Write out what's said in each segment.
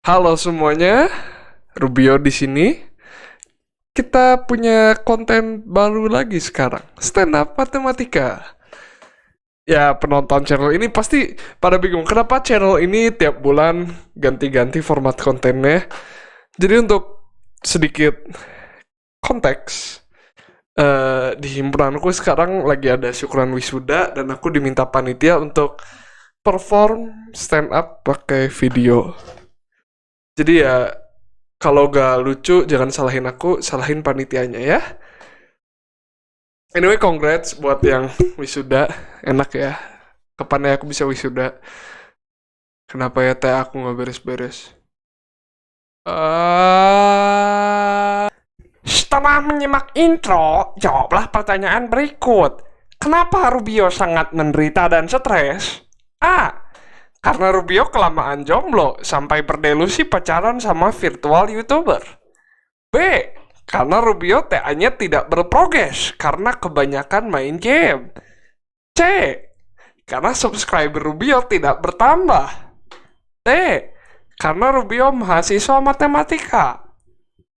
Halo semuanya, Rubio di sini. Kita punya konten baru lagi sekarang, stand up matematika. Ya, penonton channel ini pasti pada bingung kenapa channel ini tiap bulan ganti-ganti format kontennya. Jadi untuk sedikit konteks, di himpunanku sekarang lagi ada syukuran wisuda dan aku diminta panitia untuk perform stand up pakai video. Jadi ya kalau gak lucu jangan salahin aku, salahin panitianya ya. Anyway, congrats buat yang wisuda, enak ya. Kapan ya aku bisa wisuda? Kenapa ya teh aku nggak beres-beres? Setelah menyimak intro, jawablah pertanyaan berikut. Kenapa Rubio sangat menderita dan stres? A. Karena Rubio kelamaan jomblo sampai berdelusi pacaran sama virtual YouTuber. B. Karena Rubio TA-nya tidak berprogres karena kebanyakan main game. C. Karena subscriber Rubio tidak bertambah. D. Karena Rubio mahasiswa matematika.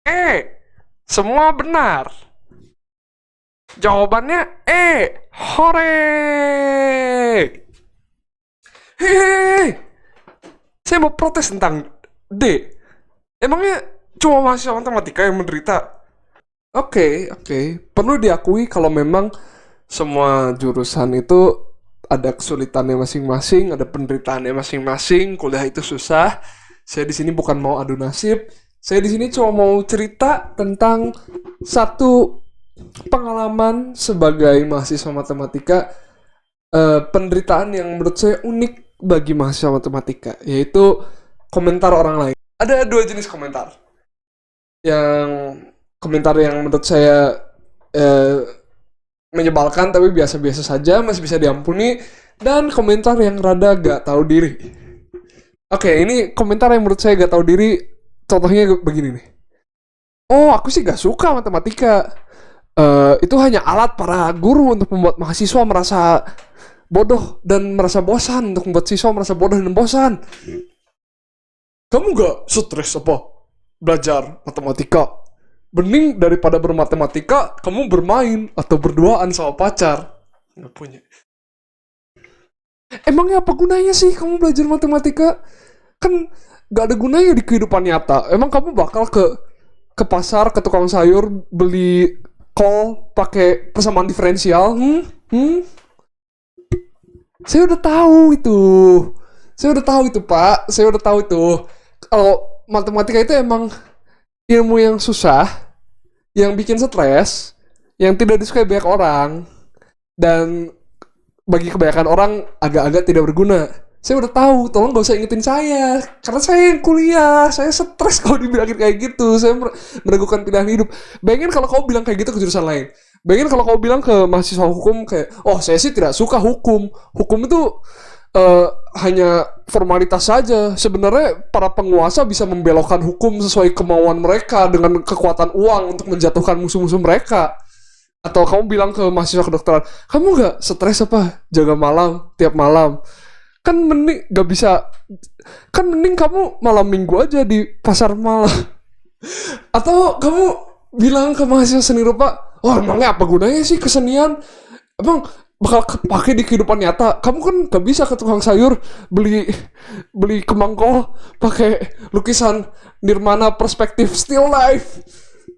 E. Semua benar. Jawabannya E. Hore. Hehehe, saya mau protes tentang D. Emangnya cuma mahasiswa matematika yang menderita? Oke. Perlu diakui kalau memang semua jurusan itu ada kesulitannya masing-masing, ada penderitaannya masing-masing. Kuliah itu susah. Saya di sini bukan mau adu nasib. Saya di sini cuma mau cerita tentang satu pengalaman sebagai mahasiswa matematika, penderitaan yang menurut saya unik bagi mahasiswa matematika, yaitu komentar orang lain. Ada dua jenis komentar. Yang komentar yang menurut saya menyebalkan tapi biasa-biasa saja, masih bisa diampuni, dan komentar yang rada gak tahu diri. Oke, ini komentar yang menurut saya gak tahu diri. Contohnya begini nih. Oh, aku sih gak suka matematika. Itu hanya alat para guru untuk membuat mahasiswa merasa bodoh dan merasa bosan, untuk membuat siswa merasa bodoh dan bosan. Kamu gak stres apa belajar matematika? Bening daripada bermatematika, kamu bermain atau berduaan sama pacar. Nggak punya. Emangnya apa gunanya sih kamu belajar matematika? Kan gak ada gunanya di kehidupan nyata. Emang kamu bakal ke pasar, ke tukang sayur, beli kol pakai persamaan diferensial? Saya udah tahu itu. Pak. Saya udah tahu itu. Kalau matematika itu emang ilmu yang susah, yang bikin stres, yang tidak disukai banyak orang, dan bagi kebanyakan orang agak-agak tidak berguna. Saya udah tahu, tolong gak usah ingetin saya. Karena saya yang kuliah, saya stres kalau dibilangin kayak gitu. Saya meragukan pilihan hidup. Bayangin kalau kau bilang kayak gitu ke jurusan lain. Bayangin kalau kau bilang ke mahasiswa hukum kayak, oh saya sih tidak suka hukum. Hukum itu hanya formalitas saja. Sebenarnya para penguasa bisa membelokkan hukum sesuai kemauan mereka dengan kekuatan uang untuk menjatuhkan musuh-musuh mereka. Atau kamu bilang ke mahasiswa kedokteran, kamu gak stres apa jaga malam tiap malam? Kan mending gak bisa. Kan mending kamu malam minggu aja di pasar malam. Atau kamu bilang ke mahasiswa seni rupa, oh emangnya apa gunanya sih kesenian? Emang bakal kepake di kehidupan nyata? Kamu kan gak bisa ke tukang sayur beli kembang kol pakai lukisan Nirmana perspektif still life.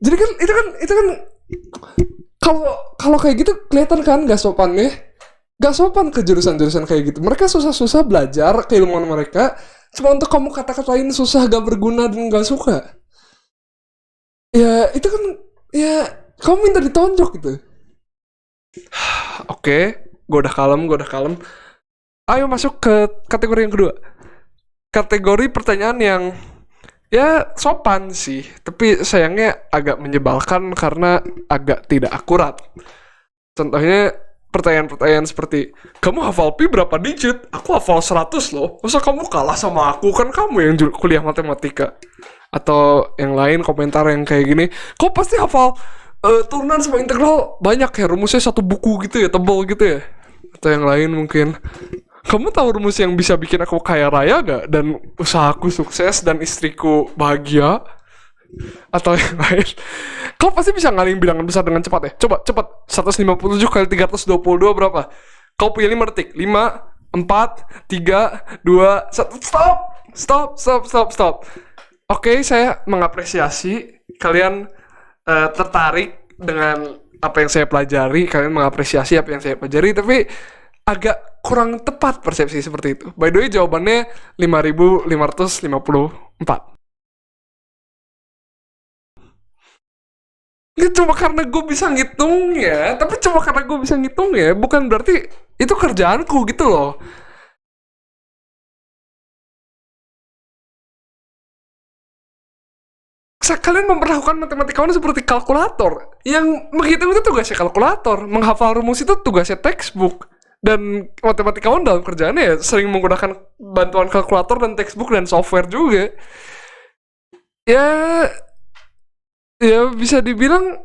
Jadi kan itu kan kalau kayak gitu kelihatan kan gak sopan ya. Gak sopan ke jurusan-jurusan kayak gitu. Mereka susah-susah belajar keilmuan mereka cuma untuk kamu kata-katain susah, gak berguna, dan gak suka. Ya itu kan, ya kamu minta ditonjok gitu. Oke, gue udah kalem. Ayo masuk ke kategori yang kedua. Kategori pertanyaan yang ya sopan sih, tapi sayangnya agak menyebalkan karena agak tidak akurat. Contohnya pertanyaan-pertanyaan seperti, kamu hafal pi berapa digit? Aku hafal 100 loh. Masa kamu kalah sama aku? Kan kamu yang kuliah matematika. Atau yang lain komentar yang kayak gini, kau pasti hafal turunan sama integral banyak ya, rumusnya satu buku gitu ya, tebal gitu ya. Atau yang lain mungkin, Kamu tahu rumus yang bisa bikin aku kaya raya gak? Dan usahaku sukses dan istriku bahagia? Atau yang lain? Kau pasti bisa ngalihin bilangan besar dengan cepat ya? Coba, cepat. 157 kali 322 berapa? Kau punya 5 detik. 5, 4, 3, 2, 1. Stop. Oke, saya mengapresiasi kalian tertarik dengan apa yang saya pelajari. Kalian mengapresiasi apa yang saya pelajari, tapi agak kurang tepat persepsi seperti itu. By the way, jawabannya 5.554. Ya cuma karena gue bisa ngitung ya, tapi cuma karena gue bisa ngitung ya, bukan berarti itu kerjaanku gitu loh. Kalian memperlakukan matematikawan seperti kalkulator. Yang menghitung itu tugasnya kalkulator, menghafal rumus itu tugasnya textbook. Dan matematikawan dalam kerjaannya ya sering menggunakan bantuan kalkulator dan textbook dan software juga. Ya bisa dibilang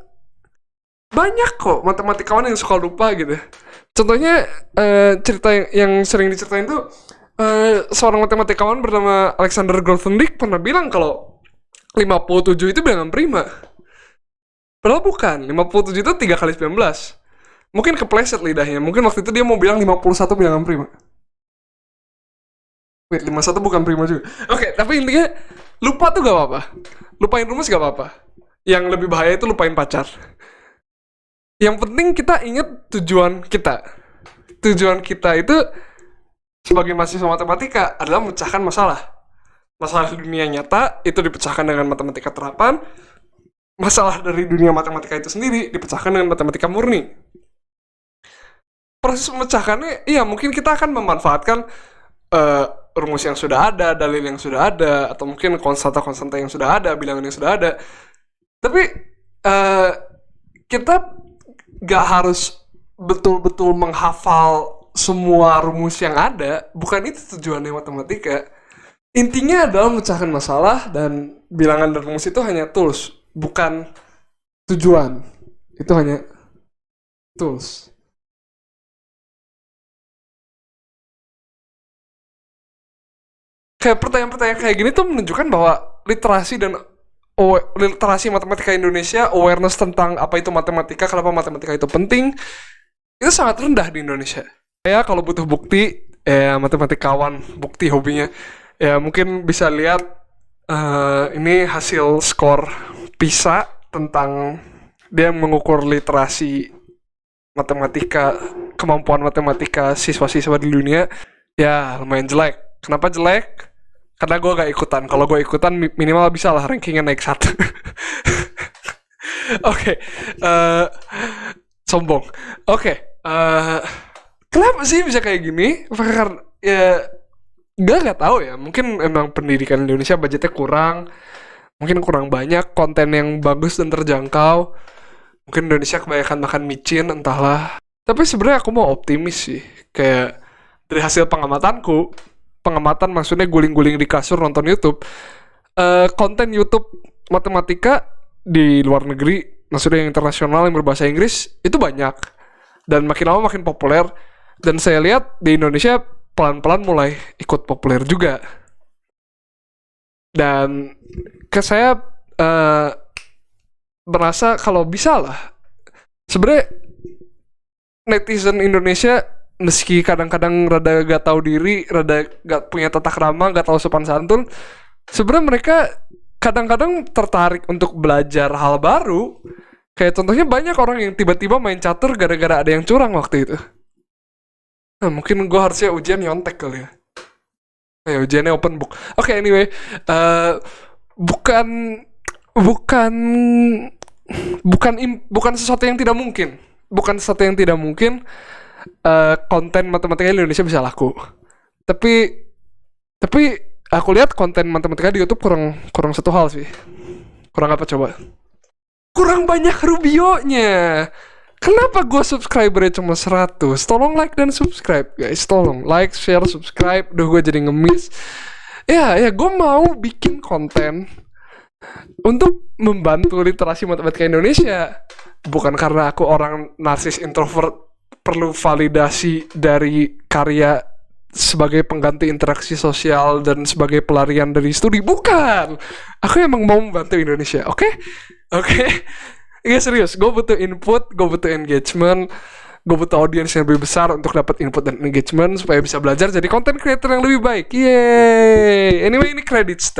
banyak kok matematikawan yang suka lupa gitu. Contohnya cerita yang sering diceritain tuh seorang matematikawan bernama Alexander Grothendieck pernah bilang kalau 57 itu bilangan prima. Padahal bukan, 57 itu 3 kali 19. Mungkin kepleset lidahnya, mungkin waktu itu dia mau bilang 51 bilangan prima. Wait, 51 bukan prima juga. Oke, tapi intinya lupa tuh gak apa-apa. Lupain rumus gak apa-apa. Yang lebih bahaya itu lupain pacar. Yang penting kita ingat tujuan kita. Tujuan kita itu sebagai mahasiswa matematika adalah memecahkan masalah. Masalah dunia nyata itu dipecahkan dengan matematika terapan. Masalah dari dunia matematika itu sendiri dipecahkan dengan matematika murni. Proses memecahkannya, iya mungkin kita akan memanfaatkan rumus yang sudah ada, dalil yang sudah ada, atau mungkin konstanta-konstanta yang sudah ada, bilangan yang sudah ada. Tapi kita gak harus betul-betul menghafal semua rumus yang ada. Bukan itu tujuannya matematika. Intinya adalah memecahkan masalah, dan bilangan dan rumus itu hanya tools, bukan tujuan. Itu hanya tools. Kayak pertanyaan-pertanyaan kayak gini tuh menunjukkan bahwa literasi matematika Indonesia, awareness tentang apa itu matematika, kenapa matematika itu penting, itu sangat rendah di Indonesia. Ya kalau butuh bukti, matematikawan bukti hobinya, ya mungkin bisa lihat ini hasil skor PISA tentang dia mengukur literasi matematika, kemampuan matematika siswa-siswa di dunia. Ya lumayan jelek. Kenapa jelek? Karena gue gak ikutan. Kalau gue ikutan minimal bisa lah rankingnya naik 1. Oke, sombong. Oke, kenapa sih bisa kayak gini? Karena ya gak tahu ya. Mungkin emang pendidikan Indonesia budgetnya kurang. Mungkin kurang banyak konten yang bagus dan terjangkau. Mungkin Indonesia kebanyakan makan micin, entahlah. Tapi sebenarnya aku mau optimis sih. Kayak dari hasil pengamatan maksudnya guling-guling di kasur nonton YouTube, konten YouTube matematika di luar negeri, maksudnya yang internasional yang berbahasa Inggris itu banyak dan makin lama makin populer, dan saya lihat di Indonesia pelan-pelan mulai ikut populer juga. Dan saya merasa kalau bisa lah, sebenarnya netizen Indonesia meski kadang-kadang rada gak tahu diri, rada gak punya tata krama, gak tahu sopan santun, sebenarnya mereka kadang-kadang tertarik untuk belajar hal baru. Kayak contohnya banyak orang yang tiba-tiba main catur gara-gara ada yang curang waktu itu. Nah, mungkin gue harusnya ujian nyontek kali ya. Ujiannya open book. Oke, anyway, bukan sesuatu yang tidak mungkin. Bukan sesuatu yang tidak mungkin. Konten matematika di Indonesia bisa laku. Tapi aku lihat konten matematika di YouTube kurang satu hal sih. Kurang apa coba? Kurang banyak Rubio-nya. Kenapa gue subscribernya cuma 100? Tolong like dan subscribe guys. Tolong like, share, subscribe. Duh, gue jadi ngemis. Ya gue mau bikin konten untuk membantu literasi matematika Indonesia. Bukan karena aku orang narsis introvert perlu validasi dari karya sebagai pengganti interaksi sosial dan sebagai pelarian dari studi. Bukan. Aku emang mau membantu Indonesia. Oke? Iya serius, gue butuh input, gue butuh engagement, gue butuh audiens yang lebih besar untuk dapat input dan engagement supaya bisa belajar jadi content creator yang lebih baik. Yeay. Anyway, ini credits.